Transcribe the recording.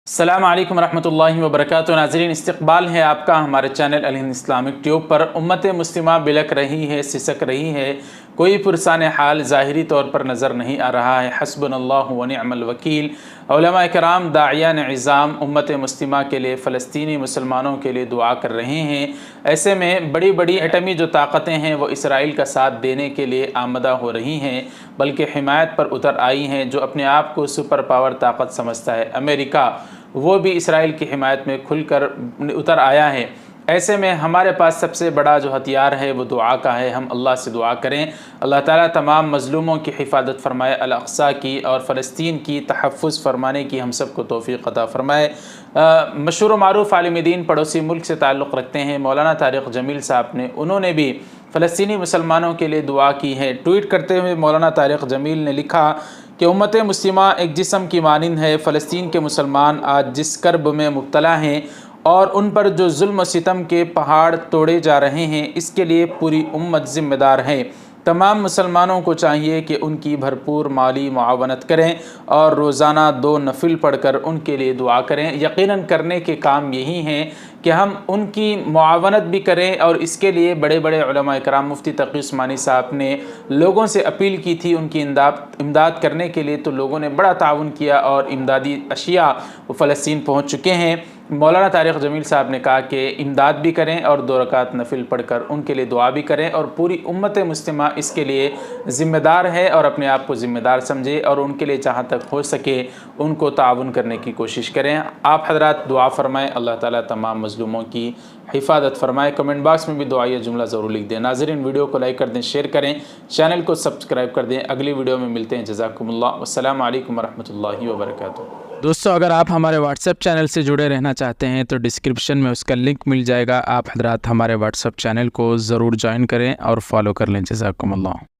السلام علیکم ورحمۃ اللہ وبرکاتہ۔ ناظرین، استقبال ہے آپ کا ہمارے چینل الہند اسلامک ٹیوب پر۔ امت مسلمہ بلک رہی ہے، سسک رہی ہے، کوئی پرسان حال ظاہری طور پر نظر نہیں آ رہا ہے۔ حسبنا اللہ ونعم الوکیل۔ علماء کرام، داعیان عظام امت مسلمہ کے لیے، فلسطینی مسلمانوں کے لیے دعا کر رہے ہیں۔ ایسے میں بڑی بڑی ایٹمی جو طاقتیں ہیں وہ اسرائیل کا ساتھ دینے کے لیے آمدہ ہو رہی ہیں، بلکہ حمایت پر اتر آئی ہیں۔ جو اپنے آپ کو سپر پاور طاقت سمجھتا ہے، امریکہ، وہ بھی اسرائیل کی حمایت میں کھل کر اتر آیا ہے۔ ایسے میں ہمارے پاس سب سے بڑا جو ہتھیار ہے وہ دعا کا ہے۔ ہم اللہ سے دعا کریں، اللہ تعالیٰ تمام مظلوموں کی حفاظت فرمائے، الاقصی کی اور فلسطین کی تحفظ فرمانے کی ہم سب کو توفیق عطا فرمائے۔ مشہور و معروف عالم دین پڑوسی ملک سے تعلق رکھتے ہیں مولانا طارق جمیل صاحب نے، انہوں نے بھی فلسطینی مسلمانوں کے لیے دعا کی ہے۔ ٹویٹ کرتے ہوئے مولانا طارق جمیل نے لکھا کہ امت مسلمہ ایک جسم کی مانند ہے۔ فلسطین کے مسلمان آج جس کرب میں مبتلا ہیں اور ان پر جو ظلم و ستم کے پہاڑ توڑے جا رہے ہیں، اس کے لیے پوری امت ذمہ دار ہے۔ تمام مسلمانوں کو چاہیے کہ ان کی بھرپور مالی معاونت کریں اور روزانہ 2 نفل پڑھ کر ان کے لیے دعا کریں۔ یقیناً کرنے کے کام یہی ہیں کہ ہم ان کی معاونت بھی کریں، اور اس کے لیے بڑے بڑے علماء کرام، مفتی تقی عثمانی صاحب نے لوگوں سے اپیل کی تھی ان کی امداد کرنے کے لیے، تو لوگوں نے بڑا تعاون کیا اور امدادی اشیاء وہ فلسطین پہنچ چکے ہیں۔ مولانا طارق جمیل صاحب نے کہا کہ امداد بھی کریں اور 2 رکعت نفل پڑھ کر ان کے لیے دعا بھی کریں، اور پوری امت مسلمہ اس کے لیے ذمہ دار ہے اور اپنے آپ کو ذمہ دار سمجھے، اور ان کے لیے جہاں تک ہو سکے ان کو تعاون کرنے کی کوشش کریں۔ آپ حضرات دعا فرمائیں، اللہ تعالیٰ تمام مظلوموں کی حفاظت فرمائے۔ کمنٹ باکس میں بھی دعائیہ جملہ ضرور لکھ دیں۔ ناظرین، ویڈیو کو لائک کر دیں، شیئر کریں، چینل کو سبسکرائب کر دیں۔ اگلی ویڈیو میں ملتے ہیں۔ جزاکم اللہ، والسلام علیکم ورحمۃ اللہ وبرکاتہ۔ دوستو، اگر آپ ہمارے واٹس ایپ چینل سے جڑے رہنا چاہتے ہیں تو ڈسکرپشن میں اس کا لنک مل جائے گا۔ آپ حضرات ہمارے واٹس ایپ چینل کو ضرور جوائن کریں اور فالو کر لیں۔ جزاکم اللہ۔